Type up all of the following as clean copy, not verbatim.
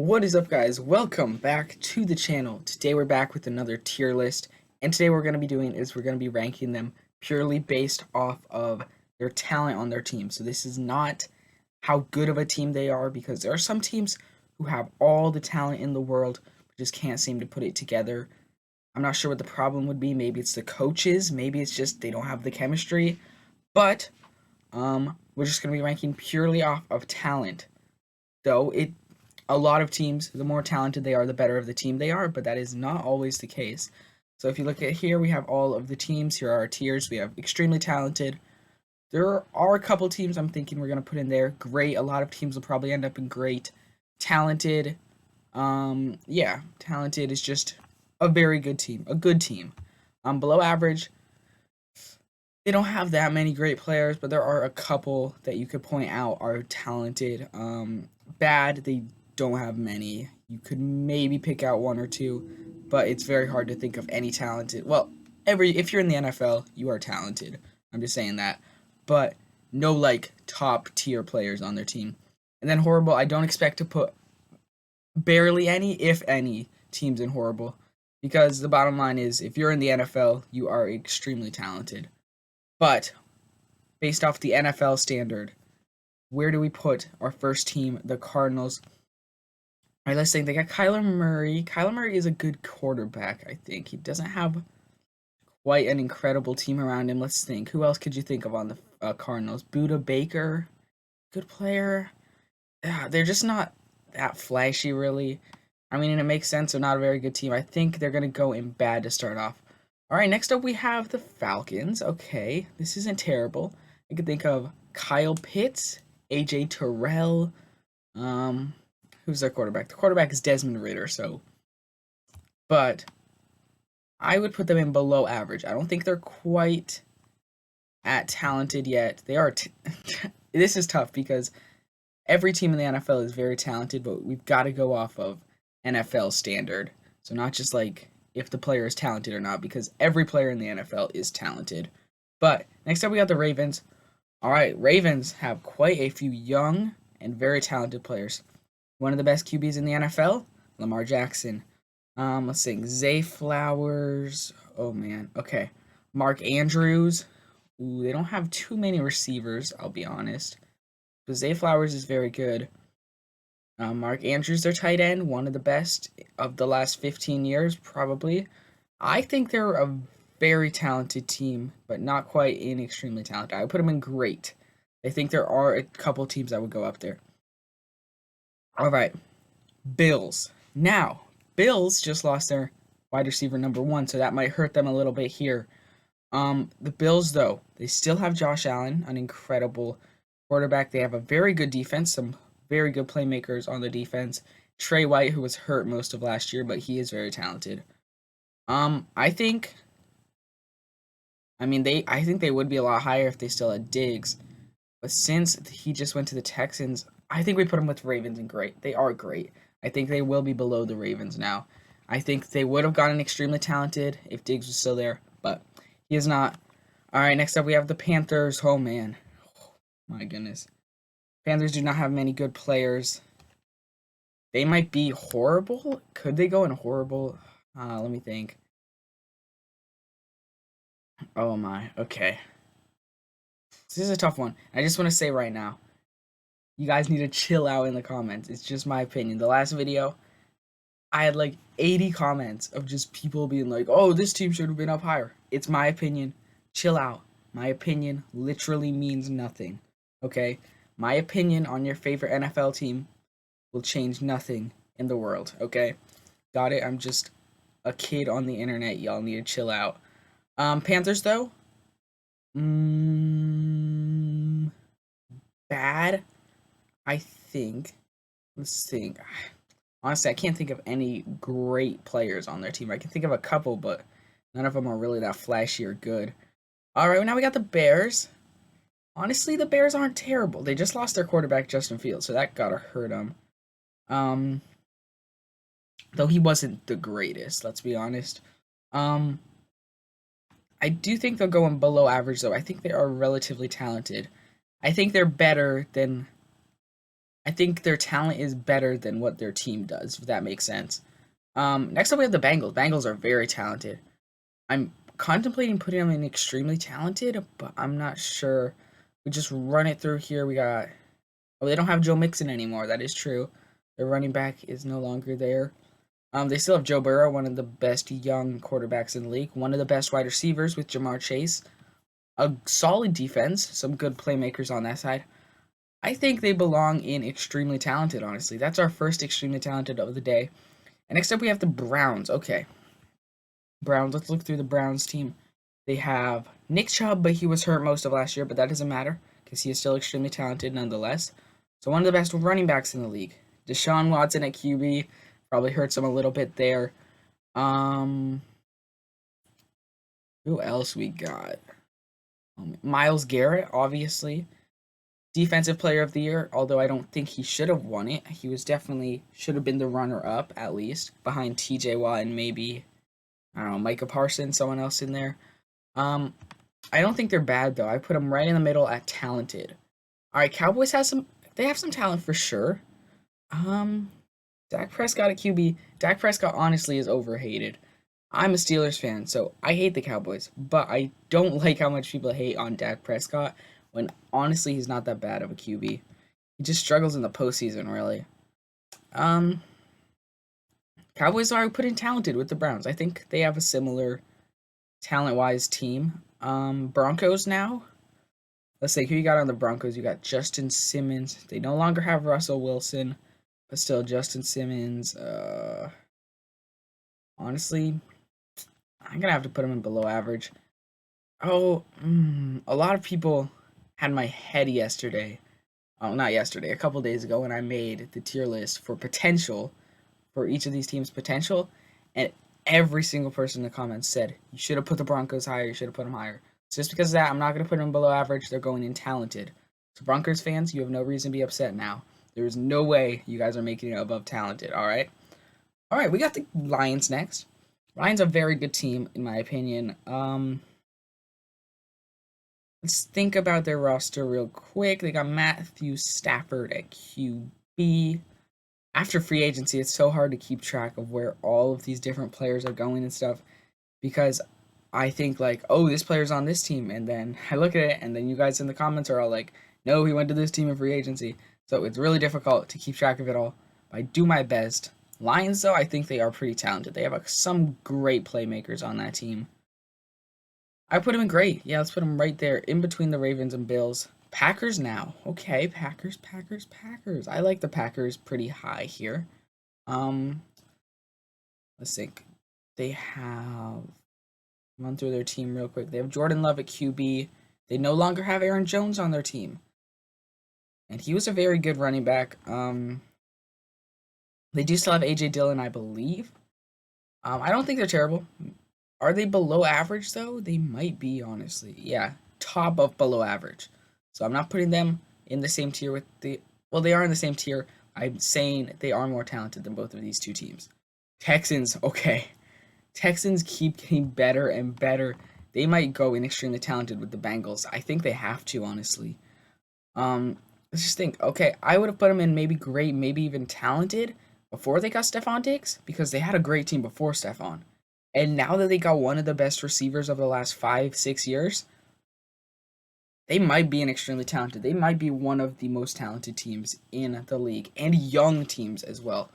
What is up, guys? Welcome back to the channel. Today we're back with another tier list, and today what we're going to be doing is we're going to be ranking them purely based off of their talent on their team. So this is not how good of a team they are, because there are some teams who have all the talent in the world but just can't seem to put it together. I'm not sure what the problem would be. Maybe it's the coaches, maybe it's just they don't have the chemistry, but we're just going to be ranking purely off of talent. Though a lot of teams, the more talented they are, the better of the team they are, but that is not always the case. So if you look at here, we have all of the teams. Here are our tiers. We have extremely talented. There are a couple teams I'm thinking we're going to put in there. Great. A lot of teams will probably end up in great. Talented. Yeah, talented is just a very good team. A good team. Below average, they don't have that many great players, but there are a couple that you could point out are talented. Bad, they don't have many. You could maybe pick out one or two, but it's very hard to think of any talented. Well, if you're in the NFL, you are talented. I'm just saying that. But no like top tier players on their team. And then horrible, I don't expect to put barely any, if any, teams in horrible, because the bottom line is if you're in the NFL, you are extremely talented. But based off the NFL standard, where do we put our first team, the Cardinals? All right, let's think. They got Kyler Murray. Kyler Murray is a good quarterback, I think. He doesn't have quite an incredible team around him. Let's think. Who else could you think of on the Cardinals? Buda Baker, good player. Yeah, they're just not that flashy, really. I mean, it makes sense. They're not a very good team. I think they're going to go in bad to start off. All right, next up we have the Falcons. Okay, this isn't terrible. I could think of Kyle Pitts, AJ Terrell. Who's their quarterback? The quarterback is Desmond Ridder, but I would put them in below average. I don't think they're quite at talented yet. They are. This is tough because every team in the NFL is very talented, but we've got to go off of NFL standard. So not just like if the player is talented or not, because every player in the NFL is talented. But next up we got the Ravens. All right, Ravens have quite a few young and very talented players. One of the best QBs in the NFL, Lamar Jackson. Let's think. Zay Flowers. Oh man. Okay. Mark Andrews. Ooh, they don't have too many receivers, I'll be honest. But Zay Flowers is very good. Mark Andrews, their tight end, one of the best of the last 15 years, probably. I think they're a very talented team, but not quite in extremely talented. I would put them in great. I think there are a couple teams that would go up there. All right, Bills. Now, Bills just lost their wide receiver number one, so that might hurt them a little bit here. The Bills, though, they still have Josh Allen, an incredible quarterback. They have a very good defense, some very good playmakers on the defense. Trey White, who was hurt most of last year, but he is very talented. I think. I think they would be a lot higher if they still had Diggs, but since he just went to the Texans, I think we put him with Ravens and great. They are great. I think they will be below the Ravens now. I think they would have gotten extremely talented if Diggs was still there, but he is not. All right, next up we have the Panthers. Oh man, oh, my goodness. Panthers do not have many good players. They might be horrible. Could they go in horrible? Let me think. Oh my. Okay. This is a tough one. I just want to say right now, you guys need to chill out in the comments. It's just my opinion. The last video, I had like 80 comments of just people being like, oh, this team should have been up higher. It's my opinion. Chill out. My opinion literally means nothing. Okay? My opinion on your favorite NFL team will change nothing in the world. Okay? Got it? I'm just a kid on the internet. Y'all need to chill out. Panthers, though? Bad, I think. Let's think. Honestly, I can't think of any great players on their team. I can think of a couple, but none of them are really that flashy or good. All right, well, now we got the Bears. Honestly, the Bears aren't terrible. They just lost their quarterback, Justin Fields, so that gotta hurt them. Though he wasn't the greatest, let's be honest. I do think they'll go in below average, though. I think they are relatively talented. I think they're better than I think their talent is better than what their team does, if that makes sense. Next up we have the Bengals. Bengals are very talented. I'm contemplating putting them in extremely talented, but I'm not sure. We just run it through here. We got, oh, they don't have Joe Mixon anymore. That is true. Their running back is no longer there. They still have Joe Burrow, one of the best young quarterbacks in the league, one of the best wide receivers with Jamar Chase, a solid defense, some good playmakers on that side. I think they belong in extremely talented, honestly. That's our first extremely talented of the day. And next up, we have the Browns. Okay. Browns, let's look through the Browns team. They have Nick Chubb, but he was hurt most of last year, but that doesn't matter because he is still extremely talented nonetheless. So, one of the best running backs in the league. Deshaun Watson at QB probably hurts him a little bit there. Um, who else we got? Myles Garrett, obviously. Defensive player of the year, although I don't think he should have won it. He was definitely should have been the runner up at least behind TJ Watt and maybe I don't know, Micah Parsons, someone else in there. Um I don't think they're bad though. I put them right in the middle at talented. All right, Cowboys has some they have some talent for sure. Um Dak Prescott at QB. Dak Prescott honestly is overhated. I'm a Steelers fan, so I hate the Cowboys, but I don't like how much people hate on Dak Prescott when honestly he's not that bad of a QB. He just struggles in the postseason, really. Um, Cowboys are put in talented with the Browns. I think they have a similar talent-wise team. Broncos now. Let's see who you got on the Broncos. You got Justin Simmons. They no longer have Russell Wilson, but still Justin Simmons. Honestly, I'm gonna have to put him in below average. Oh, a lot of people had my head yesterday. Oh, not yesterday, a couple days ago when I made the tier list for potential for each of these teams' potential, and every single person in the comments said you should have put the Broncos higher. You should have put them higher. So just because of that, I'm not going to put them below average. They're going in talented. So Broncos fans, you have no reason to be upset now. There is no way you guys are making it above talented. All right. We got the Lions next. Lions a very good team in my opinion. Let's think about their roster real quick. They got Matthew Stafford at QB. After free agency, it's so hard to keep track of where all of these different players are going and stuff because I think like, oh, this player's on this team, and then I look at it, and then you guys in the comments are all like, no, he went to this team in free agency. So it's really difficult to keep track of it all. But I do my best. Lions, though, I think they are pretty talented. They have some great playmakers on that team. I put him in great. Yeah, let's put him right there in between the Ravens and Bills. Packers now. Okay, Packers. I like the Packers pretty high here. Um, let's think. They have run through their team real quick. They have Jordan Love at QB. They no longer have Aaron Jones on their team. And he was a very good running back. They do still have AJ Dillon, I believe. I don't think they're terrible. Are they below average though? They might be, honestly. Yeah, top of below average. So I'm not putting them in the same tier with the. Well, they are in the same tier. I'm saying they are more talented than both of these two teams. Texans, okay. Texans keep getting better and better. They might go in extremely talented with the Bengals. I think they have to, honestly. Let's just think. Okay, I would have put them in maybe great, maybe even talented before they got Stephon Diggs because they had a great team before Stephon. And now that they got one of the best receivers of the last 5, 6 years, they might be an extremely talented. They might be one of the most talented teams in the league and young teams as well.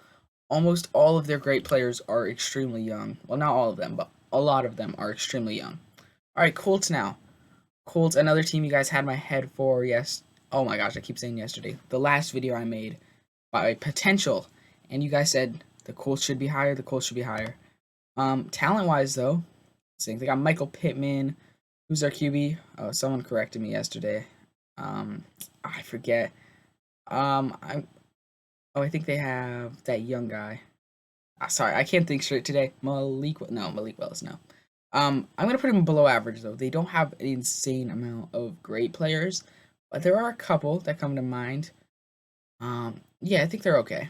Almost all of their great players are extremely young. Well, not all of them, but a lot of them are extremely young. All right, Colts now. Colts, another team you guys had my head for. Yes. Oh my gosh, I keep saying yesterday. The last video I made by potential, and you guys said the Colts should be higher. The Colts should be higher. Talent wise though, they got Michael Pittman. Who's our QB? Oh, someone corrected me yesterday. I forget. I'm. Oh, I think they have that young guy. Sorry, I can't think straight today. Malik Willis. No. I'm gonna put him below average though. They don't have an insane amount of great players, but there are a couple that come to mind. Yeah, I think they're okay.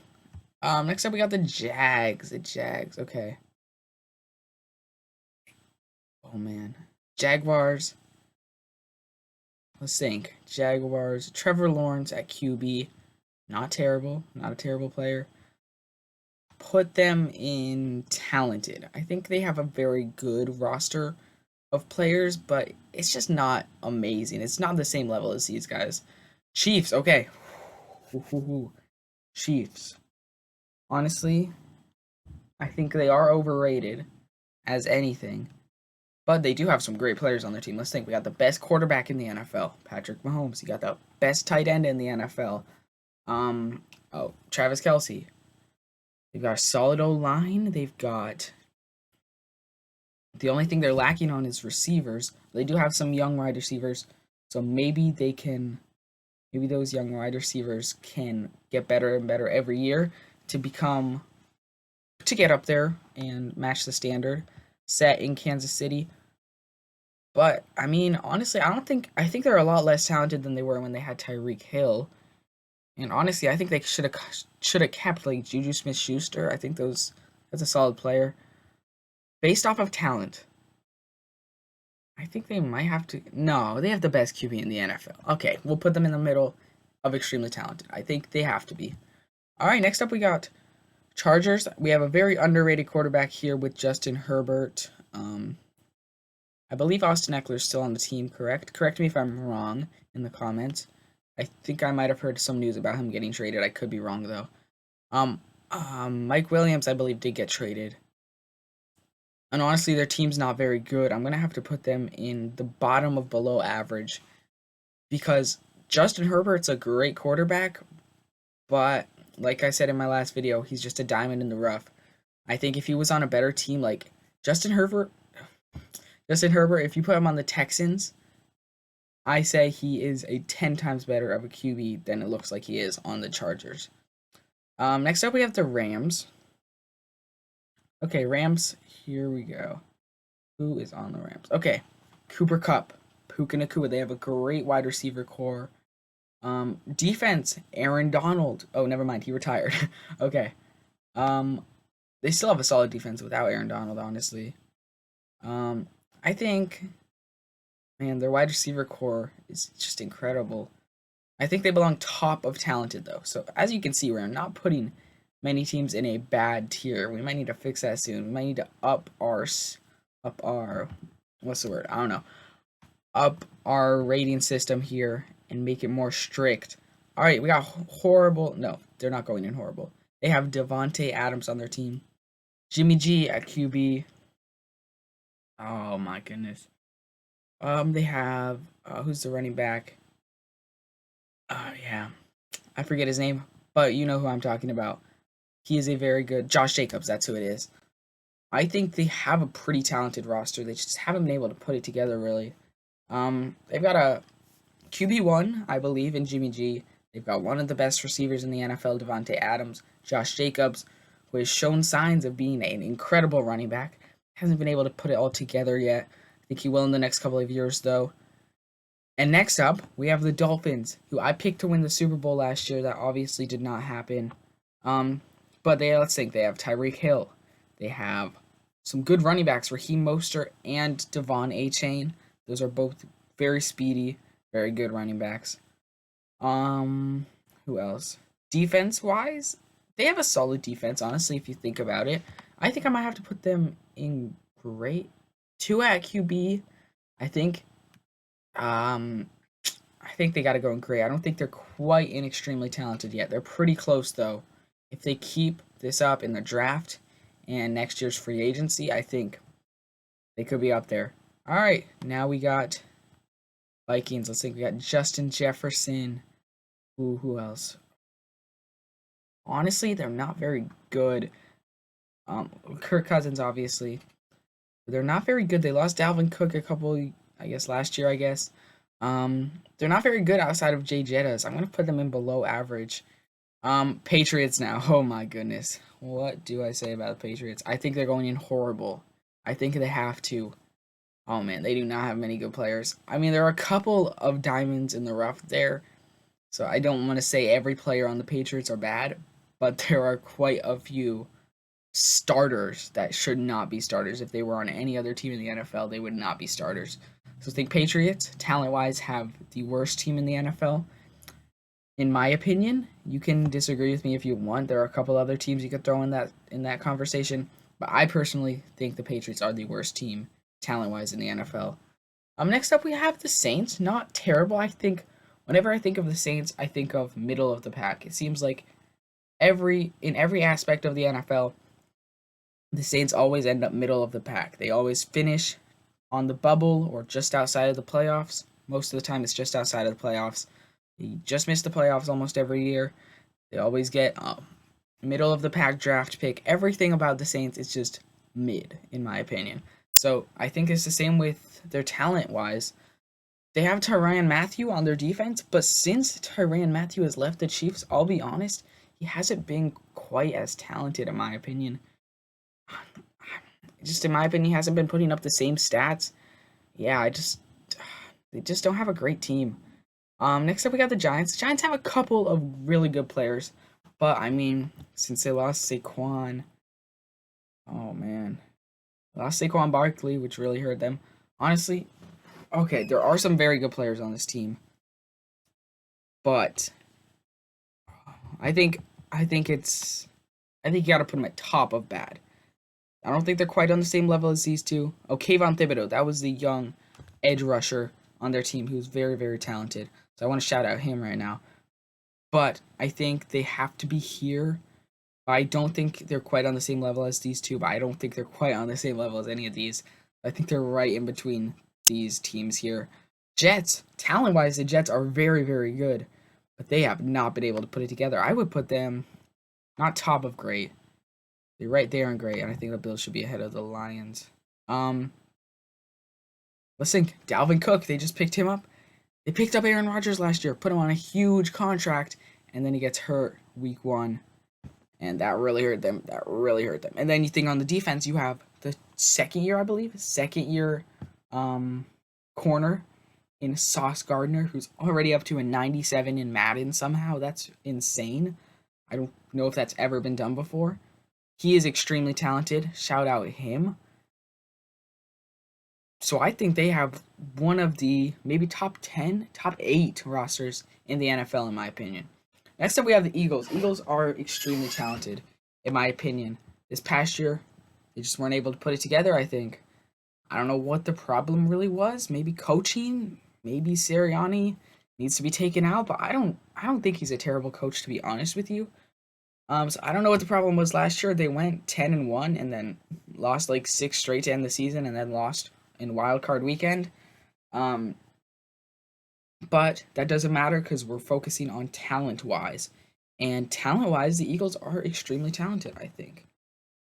Next up we got the Jags. The Jags. Okay. Oh man, Jaguars. Let's think. Jaguars. Trevor Lawrence at QB. Not terrible. Not a terrible player. Put them in talented. I think they have a very good roster of players, but it's just not amazing. It's not the same level as these guys. Chiefs, okay. Chiefs. Honestly, I think they are overrated as anything, but they do have some great players on their team. Let's think. We got the best quarterback in the NFL, Patrick Mahomes. You got the best tight end in the NFL. Travis Kelce. They've got a solid O line. They've got the only thing they're lacking on is receivers. They do have some young wide receivers, so maybe those young wide receivers can get better and better every year to get up there and match the standard set in Kansas City. But I mean, honestly, I think they're a lot less talented than they were when they had Tyreek Hill. And honestly, I think they should have kept like Juju Smith-Schuster. I think that's a solid player. Based off of talent, I think they might have to. No, they have the best QB in the NFL. Okay, we'll put them in the middle of extremely talented. I think they have to be. All right, next up we got Chargers. We have a very underrated quarterback here with Justin Herbert. I believe Austin Eckler is still on the team, correct? Correct me if I'm wrong in the comments. I think I might have heard some news about him getting traded. I could be wrong though. Mike Williams, I believe, did get traded. And honestly, their team's not very good. I'm gonna have to put them in the bottom of below average because Justin Herbert's a great quarterback, but like I said in my last video, he's just a diamond in the rough. I think if he was on a better team like Justin Herbert, if you put him on the Texans, I say he is a 10 times better of a QB than it looks like he is on the Chargers. Next up, we have the Rams. Okay, Rams, here we go. Who is on the Rams? Okay, Cooper Kupp, Puka Nacua. They have a great wide receiver core. Defense, Aaron Donald. Oh, never mind, he retired. Okay. They still have a solid defense without Aaron Donald, honestly. I think, man, their wide receiver core is just incredible. I think they belong top of talented though. So as you can see, we're not putting many teams in a bad tier. We might need to fix that soon. We might need to up our what's the word? I don't know. Up our rating system here and make it more strict. All right, we got horrible. No, they're not going in horrible. They have Devontae Adams on their team. Jimmy G at QB. Oh my goodness. They have who's the running back? Yeah, I forget his name, but you know who I'm talking about. He is a very good Josh Jacobs. That's who it is. I think they have a pretty talented roster. They just haven't been able to put it together really. They've got a QB1, I believe, in Jimmy G. They've got one of the best receivers in the NFL, Devontae Adams. Josh Jacobs, who has shown signs of being an incredible running back, hasn't been able to put it all together yet. I think he will in the next couple of years, though. And next up, we have the Dolphins, who I picked to win the Super Bowl last year. That obviously did not happen. But let's think, they have Tyreek Hill. They have some good running backs, Raheem Mostert and Devon Achane. Those are both very speedy, very good running backs. Who else? Defense-wise, they have a solid defense, honestly, if you think about it. I think I might have to put them in great. 2 at QB. I think they got to go in great. I don't think they're quite in extremely talented yet. They're pretty close, though. If they keep this up in the draft and next year's free agency, I think they could be up there. All right, now we got Vikings. Let's think. We got Justin Jefferson. Who else? Honestly, they're not very good. Kirk Cousins, obviously. They're not very good. They lost Dalvin Cook last year, I guess. They're not very good outside of Jay Jettas. I'm going to put them in below average. Patriots now. Oh my goodness. What do I say about the Patriots? I think they're going in horrible. I think they have to. Oh man, they do not have many good players. I mean, there are a couple of diamonds in the rough there. So I don't want to say every player on the Patriots are bad, but there are quite a few starters that should not be starters. If they were on any other team in the NFL, they would not be starters. So I think Patriots, talent-wise, have the worst team in the NFL. in my opinion. You can disagree with me if you want. There are a couple other teams you could throw in that conversation, but I personally think the Patriots are the worst team talent wise in the NFL. Next up we have the Saints. Not terrible. I think whenever I think of the Saints, I think of middle of the pack. It seems like every aspect of the NFL, the Saints always end up middle of the pack. They always finish on the bubble or just outside of the playoffs. Most of the time, it's just outside of the playoffs. They just miss the playoffs almost every year. They always get middle of the pack draft pick. Everything about the Saints is just mid, in my opinion. So I think it's the same with their talent wise. They have Tyrann Mathieu on their defense, but since Tyrann Mathieu has left the Chiefs, I'll be honest, he hasn't been quite as talented, in my opinion. Just in my opinion, he hasn't been putting up the same stats. Yeah, they just don't have a great team. Next up we got the Giants. The Giants have a couple of really good players, but I mean, since they lost Saquon, oh man, lost Saquon Barkley, which really hurt them. Honestly, okay, there are some very good players on this team, but I think I think it's I think you got to put them at top of bad. I don't think they're quite on the same level as these two. Oh, Kayvon Thibodeau, that was the young edge rusher on their team who's very, very talented. So I want to shout out him right now. But I think they have to be here. I don't think they're quite on the same level as these two, but I don't think they're quite on the same level as any of these. I think they're right in between these teams here. Jets, talent-wise, the Jets are very, very good, but they have not been able to put it together. I would put them not top of great. They're right there in great, and I think the Bills should be ahead of the Lions. Um, let's think. Dalvin Cook, they just picked him up. They picked up Aaron Rodgers last year, put him on a huge contract, and then he gets hurt week 1. And that really hurt them. That really hurt them. And then you think on the defense, you have the second year corner in Sauce Gardner, who's already up to a 97 in Madden somehow. That's insane. I don't know if that's ever been done before. He is extremely talented. Shout out him. So I think they have one of the maybe top 10, top 8 rosters in the NFL, in my opinion. Next up, we have the Eagles. Eagles are extremely talented, in my opinion. This past year, they just weren't able to put it together, I think. I don't know what the problem really was. Maybe coaching. Maybe Sirianni needs to be taken out, but I don't think he's a terrible coach, to be honest with you. So I don't know what the problem was last year. They went 10-1 and then lost like 6 straight to end the season and then lost in wild card weekend. But that doesn't matter because we're focusing on talent wise. And talent wise, the Eagles are extremely talented, I think.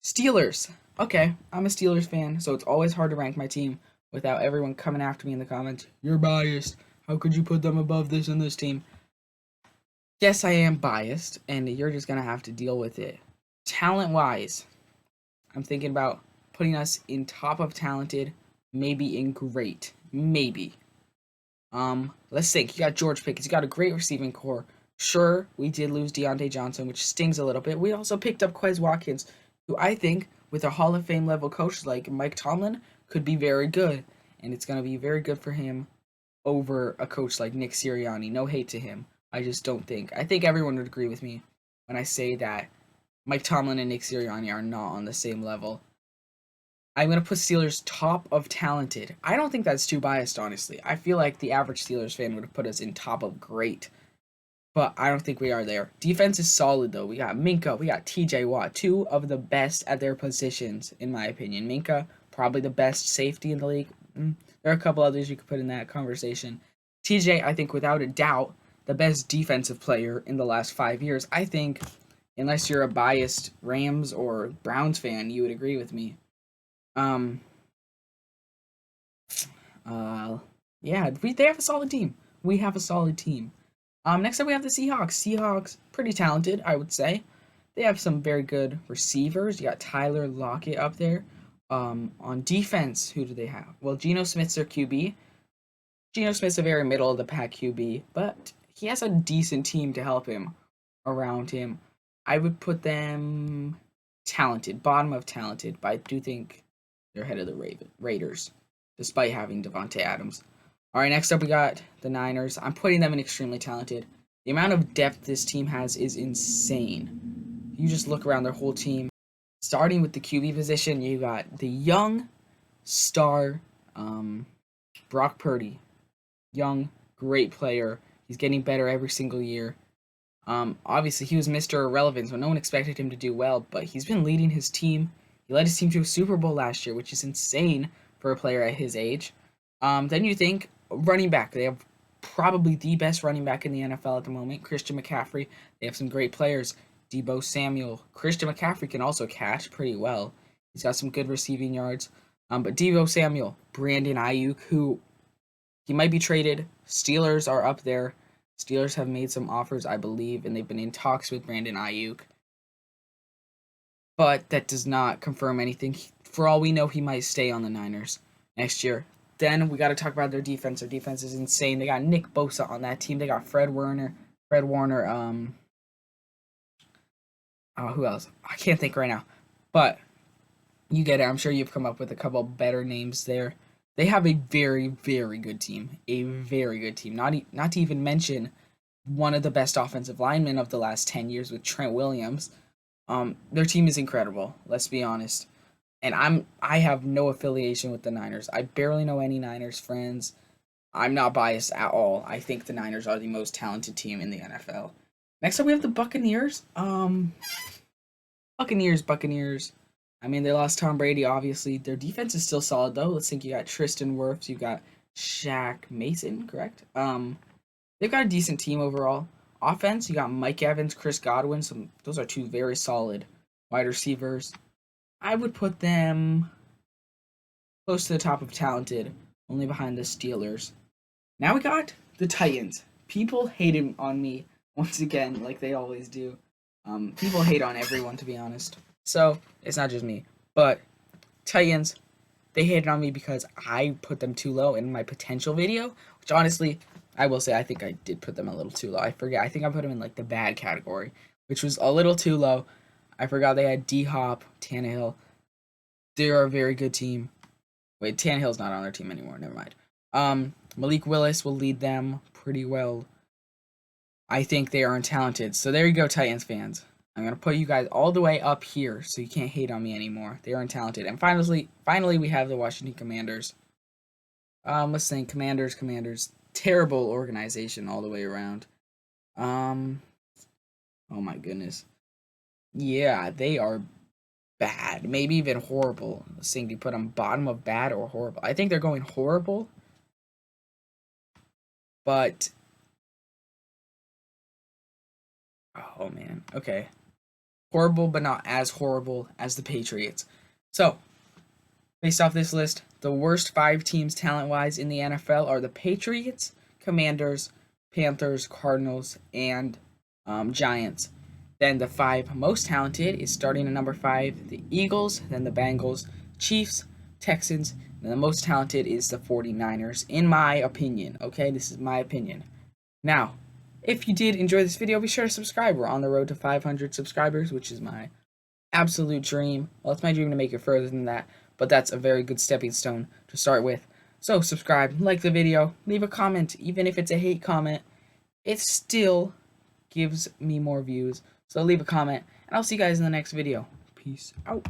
Steelers. Okay, I'm a Steelers fan, so it's always hard to rank my team without everyone coming after me in the comments. You're biased. How could you put them above this and this team? Yes, I am biased, and you're just going to have to deal with it. Talent-wise, I'm thinking about putting us in top of talented, maybe in great. Maybe. Let's think. You got George Pickens. You got a great receiving core. Sure, we did lose Deontay Johnson, which stings a little bit. We also picked up Quez Watkins, who I think, with a Hall of Fame level coach like Mike Tomlin, could be very good. And it's going to be very good for him over a coach like Nick Sirianni. No hate to him. I just don't think. I think everyone would agree with me when I say that Mike Tomlin and Nick Sirianni are not on the same level. I'm going to put Steelers top of talented. I don't think that's too biased, honestly. I feel like the average Steelers fan would have put us in top of great. But I don't think we are there. Defense is solid, though. We got Minka. We got TJ Watt. 2 of the best at their positions, in my opinion. Minka, probably the best safety in the league. There are a couple others you could put in that conversation. TJ, I think, without a doubt, the best defensive player in the last 5 years. I think, unless you're a biased Rams or Browns fan, you would agree with me. Yeah, they have a solid team. We have a solid team. Next up we have the Seahawks. Seahawks, pretty talented, I would say. They have some very good receivers. You got Tyler Lockett up there. On defense, who do they have? Well, Geno Smith's their QB. Geno Smith's a very middle of the pack QB, but he has a decent team to help him around him. I would put them talented, bottom of talented, but I do think they're ahead of the Raiders, despite having Devontae Adams. All right, next up we got the Niners. I'm putting them in extremely talented. The amount of depth this team has is insane. You just look around their whole team. Starting with the QB position, you got the young star Brock Purdy. Young, great player. He's getting better every single year. Obviously, he was Mr. Irrelevant, so no one expected him to do well, but he's been leading his team. He led his team to a Super Bowl last year, which is insane for a player at his age. Then you think running back. They have probably the best running back in the NFL at the moment, Christian McCaffrey. They have some great players. Deebo Samuel. Christian McCaffrey can also catch pretty well. He's got some good receiving yards. But Deebo Samuel, Brandon Ayuk, who he might be traded. Steelers are up there. Steelers have made some offers, I believe, and they've been in talks with Brandon Ayuk. But that does not confirm anything. For all we know, he might stay on the Niners next year. Then we got to talk about their defense. Their defense is insane. They got Nick Bosa on that team. They got Fred Warner. Who else? I can't think right now. But you get it. I'm sure you've come up with a couple better names there. They have a very, very good team. A very good team. Not to even mention one of the best offensive linemen of the last 10 years with Trent Williams. Their team is incredible. Let's be honest. And I have no affiliation with the Niners. I barely know any Niners friends. I'm not biased at all. I think the Niners are the most talented team in the NFL. Next up, we have the Buccaneers. Buccaneers. I mean, they lost Tom Brady, obviously. Their defense is still solid, though. Let's think you got Tristan Wirfs. You got Shaq Mason, correct? They've got a decent team overall. Offense, you got Mike Evans, Chris Godwin. Those are two very solid wide receivers. I would put them close to the top of talented, only behind the Steelers. Now we got the Titans. People hated on me once again, like they always do. People hate on everyone, to be honest. So, it's not just me. But, Titans, they hated on me because I put them too low in my potential video, which honestly, I will say I think I did put them a little too low. I forget. I think I put them in like the bad category, which was a little too low. I forgot they had D-Hop, Tannehill. They're a very good team. Wait, Tannehill's not on their team anymore. Never mind. Malik Willis will lead them pretty well. I think they are untalented. So there you go, Titans fans. I'm going to put you guys all the way up here so you can't hate on me anymore. They are untalented. And finally we have the Washington Commanders. Let's think. Commanders. Terrible organization all the way around. Oh my goodness. Yeah, they are bad. Maybe even horrible. Let's think. Do you put them bottom of bad or horrible? I think they're going horrible. But oh man. Okay. Horrible, but not as horrible as the Patriots. So, based off this list, the worst 5 teams talent-wise in the NFL are the Patriots, Commanders, Panthers, Cardinals, and Giants. Then the 5 most talented is starting at number 5, the Eagles, then the Bengals, Chiefs, Texans, and the most talented is the 49ers, in my opinion. Okay, this is my opinion. Now, if you did enjoy this video, be sure to subscribe. We're on the road to 500 subscribers, which is my absolute dream. Well, it's my dream to make it further than that, but that's a very good stepping stone to start with. So subscribe, like the video, leave a comment. Even if it's a hate comment, it still gives me more views. So leave a comment, and I'll see you guys in the next video. Peace out.